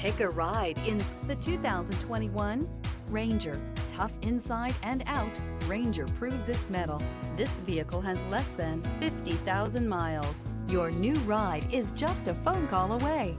Take a ride in the 2021 Ranger. Tough inside and out, Ranger proves its mettle. This vehicle has less than 50,000 miles. Your new ride is just a phone call away.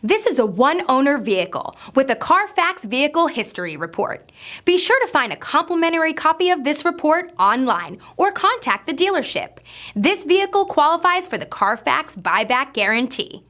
This is a one-owner vehicle with a Carfax Vehicle History Report. Be sure to find a complimentary copy of this report online or contact the dealership. This vehicle qualifies for the Carfax Buyback Guarantee.